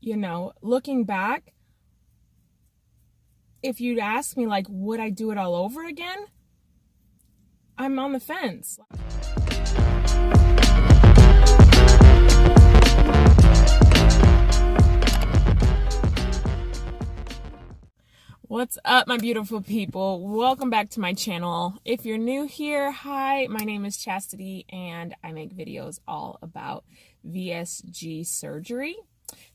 looking back, if you'd ask me, like, would I do it all over again? I'm on the fence. What's up, my beautiful people? Welcome back to my channel. If you're new here, hi, my name is Chassity and I make videos all about VSG surgery.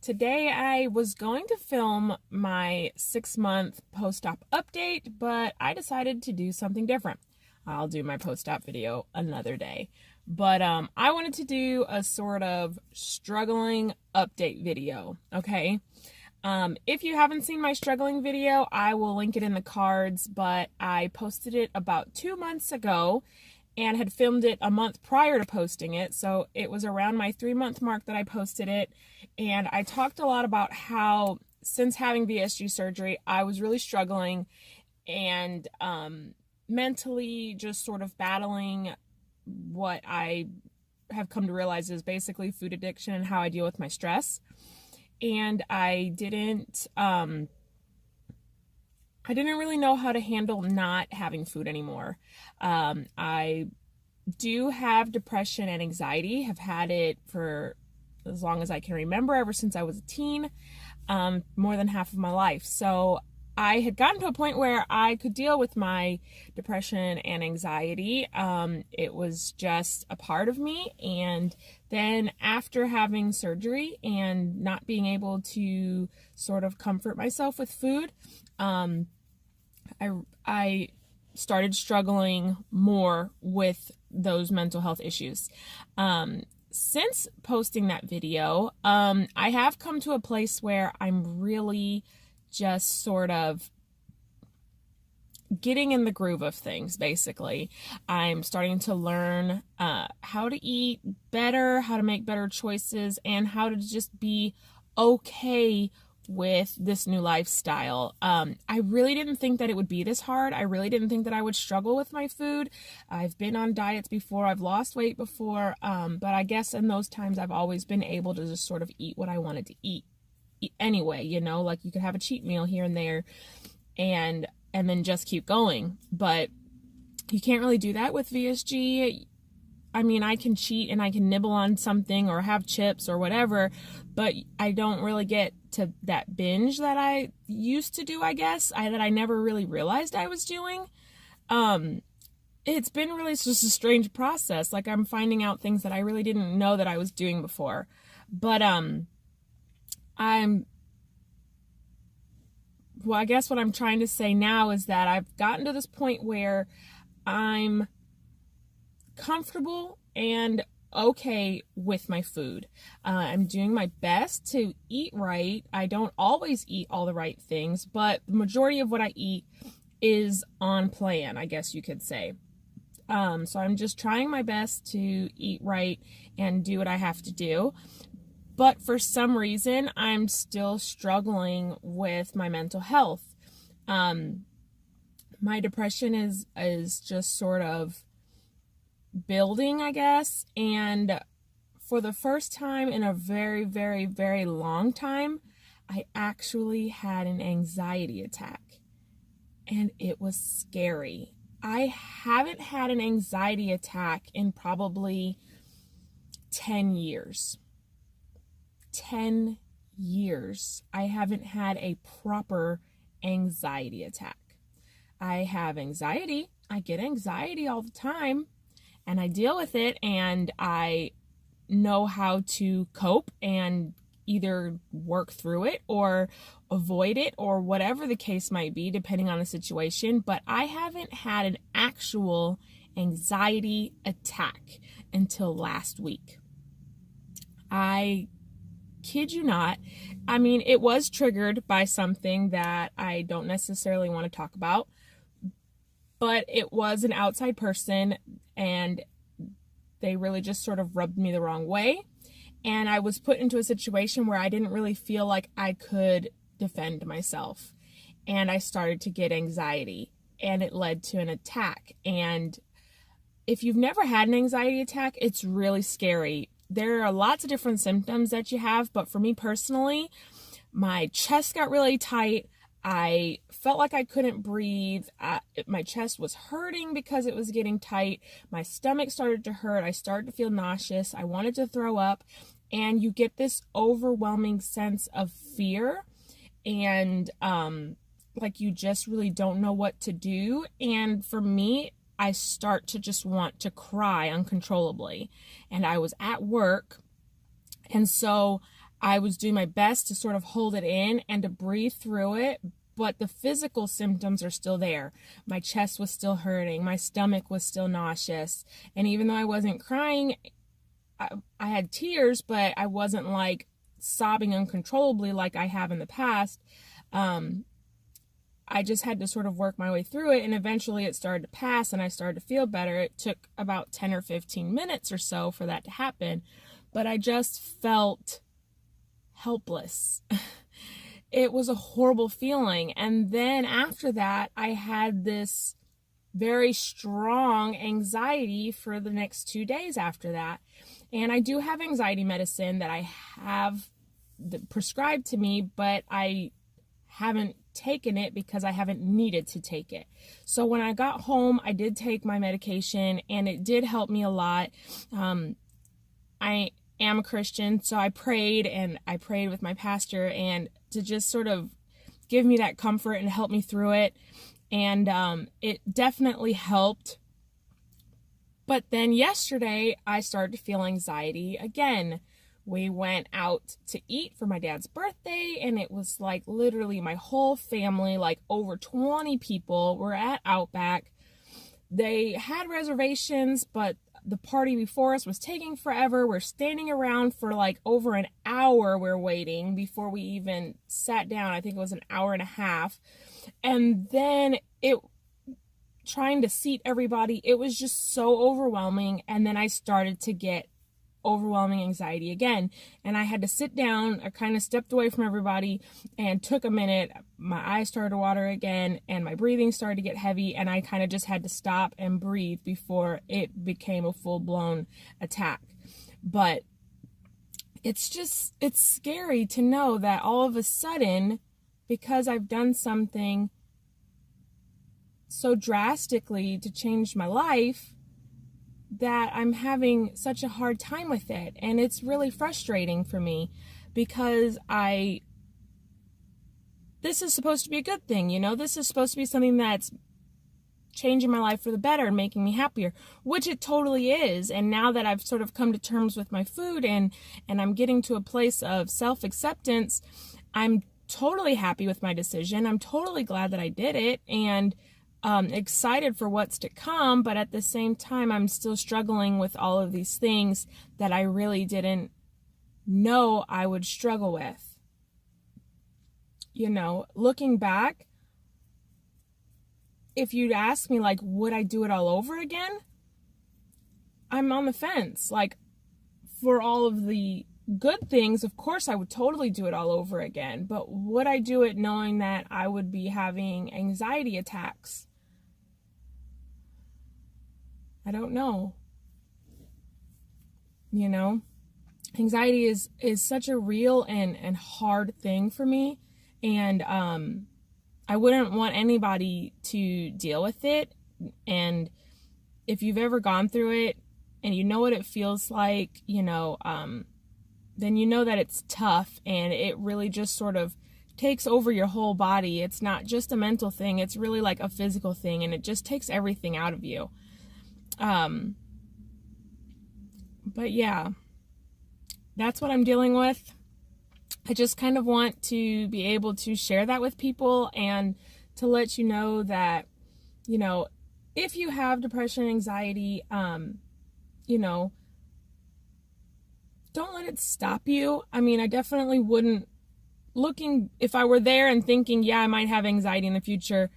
Today I was going to film my 6-month post-op update, but I decided to do something different. I'll do my post-op video another day. But I wanted to do a sort of struggling update video, okay? If you haven't seen my struggling video, I will link it in the cards, but I posted it about 2 months ago and had filmed it a month prior to posting it. So it was around my 3-month mark that I posted it. And I talked a lot about how since having VSG surgery, I was really struggling and mentally just sort of battling what I have come to realize is basically food addiction and how I deal with my stress. And I didn't really know how to handle not having food anymore. I do have depression and anxiety, have had it for as long as I can remember, ever since I was a teen, more than half of my life. So I had gotten to a point where I could deal with my depression and anxiety. It was just a part of me. And then after having surgery and not being able to sort of comfort myself with food, I started struggling more with those mental health issues. Since posting that video, I have come to a place where I'm really just sort of getting in the groove of things, basically. I'm starting to learn how to eat better, how to make better choices, and how to just be okay with this new lifestyle. I really didn't think that it would be this hard. I really didn't think that I would struggle with my food. I've been on diets before. I've lost weight before. But I guess in those times I've always been able to just sort of eat what I wanted to eat anyway, like you could have a cheat meal here and there and then just keep going. But you can't really do that with VSG. I mean, I can cheat and I can nibble on something or have chips or whatever, but I don't really get to that binge that I used to do, I guess, that I never really realized I was doing. It's been really just a strange process. Like, I'm finding out things that I really didn't know that I was doing before. But I guess what I'm trying to say now is that I've gotten to this point where I'm comfortable and okay with my food. I'm doing my best to eat right. I don't always eat all the right things, but the majority of what I eat is on plan, I guess you could say. So I'm just trying my best to eat right and do what I have to do. But for some reason, I'm still struggling with my mental health. My depression is just sort of building, I guess. And for the first time in a very, very, very long time, I actually had an anxiety attack. And it was scary. I haven't had an anxiety attack in probably 10 years. 10 years. I haven't had a proper anxiety attack. I have anxiety. I get anxiety all the time and I deal with it and I know how to cope and either work through it or avoid it or whatever the case might be, depending on the situation. But I haven't had an actual anxiety attack until last week. I kid you not. I mean, it was triggered by something that I don't necessarily want to talk about, but it was an outside person and they really just sort of rubbed me the wrong way. And I was put into a situation where I didn't really feel like I could defend myself. And I started to get anxiety and it led to an attack. And if you've never had an anxiety attack, it's really scary. there are lots of different symptoms that you have, but for me personally, my chest got really tight. I felt like I couldn't breathe. My chest was hurting because it was getting tight. My stomach started to hurt. I started to feel nauseous. I wanted to throw up. And you get this overwhelming sense of fear. And like you just really don't know what to do. And for me, I start to just want to cry uncontrollably. And I was at work. And so I was doing my best to sort of hold it in and to breathe through it, but the physical symptoms are still there. My chest was still hurting. My stomach was still nauseous. And even though I wasn't crying, I had tears, but I wasn't like sobbing uncontrollably like I have in the past. I just had to sort of work my way through it, and eventually it started to pass and I started to feel better. It took about 10 or 15 minutes or so for that to happen, but I just felt helpless. It was a horrible feeling. And then after that, I had this very strong anxiety for the next 2 days after that. And I do have anxiety medicine that I have prescribed to me, but I haven't taken it because I haven't needed to take it. So when I got home, I did take my medication and it did help me a lot. I am a Christian, so I prayed with my pastor and to just sort of give me that comfort and help me through it. And it definitely helped. But then yesterday I started to feel anxiety again. We went out to eat for my dad's birthday, and it was like literally my whole family, like over 20 people were at Outback. They had reservations, but the party before us was taking forever. We're standing around for like over an hour. We're waiting before we even sat down. I think it was an hour and a half. And then trying to seat everybody, it was just so overwhelming. And then I started to get overwhelming anxiety again. And I had to sit down. I kind of stepped away from everybody and took a minute. My eyes started to water again and my breathing started to get heavy. And I kind of just had to stop and breathe before it became a full-blown attack. But it's scary to know that all of a sudden, because I've done something so drastically to change my life, that I'm having such a hard time with it. And it's really frustrating for me because this is supposed to be a good thing, you know? This is supposed to be something that's changing my life for the better and making me happier, which it totally is. And now that I've sort of come to terms with my food and I'm getting to a place of self-acceptance, I'm totally happy with my decision. I'm totally glad that I did it and excited for what's to come, but at the same time, I'm still struggling with all of these things that I really didn't know I would struggle with. You know, looking back, if you'd ask me, like, would I do it all over again? I'm on the fence. Like, for all of the good things, of course, I would totally do it all over again, but would I do it knowing that I would be having anxiety attacks? I don't know. You know, anxiety is such a real and hard thing for me. And I wouldn't want anybody to deal with it. And if you've ever gone through it and you know what it feels like, you know, then you know that it's tough and it really just sort of takes over your whole body. It's not just a mental thing. It's really like a physical thing, and it just takes everything out of you. But yeah, that's what I'm dealing with. I just kind of want to be able to share that with people and to let you know that, you know, if you have depression and anxiety, you know, don't let it stop you. I mean, I definitely wouldn't, if I were there and thinking, yeah, I might have anxiety in the future,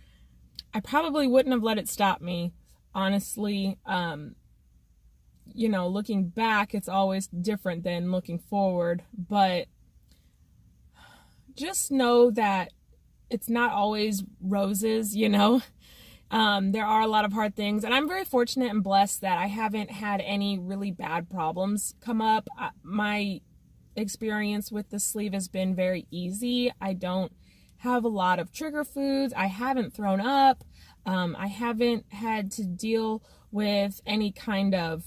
I probably wouldn't have let it stop me. Honestly, you know, looking back, it's always different than looking forward, but just know that it's not always roses, you know. There are a lot of hard things, and I'm very fortunate and blessed that I haven't had any really bad problems come up. My experience with the sleeve has been very easy. I don't have a lot of trigger foods. I haven't thrown up. I haven't had to deal with any kind of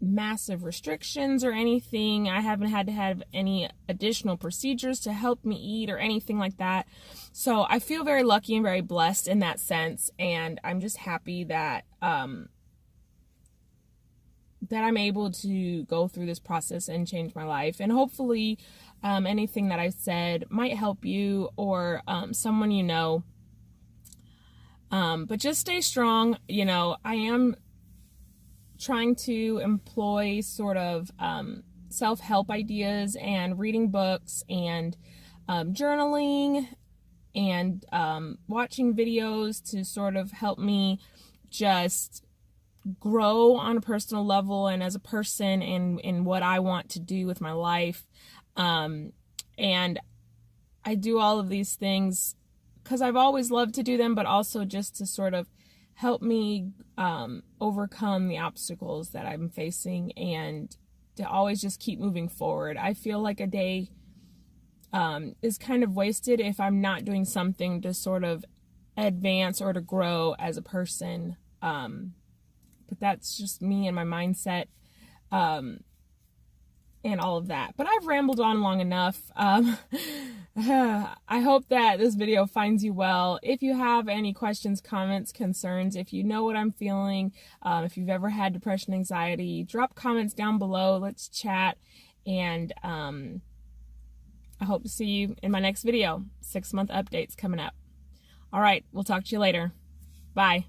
massive restrictions or anything. I haven't had to have any additional procedures to help me eat or anything like that. So I feel very lucky and very blessed in that sense, and I'm just happy that that I'm able to go through this process and change my life. And hopefully anything that I said might help you or someone you know. But just stay strong. You know, I am trying to employ sort of self-help ideas and reading books and journaling and watching videos to sort of help me just grow on a personal level and as a person in what I want to do with my life. And I do all of these things because I've always loved to do them, but also just to sort of help me overcome the obstacles that I'm facing and to always just keep moving forward. I feel like a day is kind of wasted if I'm not doing something to sort of advance or to grow as a person. But that's just me and my mindset and all of that. But I've rambled on long enough. I hope that this video finds you well. If you have any questions, comments, concerns, if you know what I'm feeling, if you've ever had depression, anxiety, drop comments down below. Let's chat. And I hope to see you in my next video. 6-month updates coming up. All right, we'll talk to you later. Bye.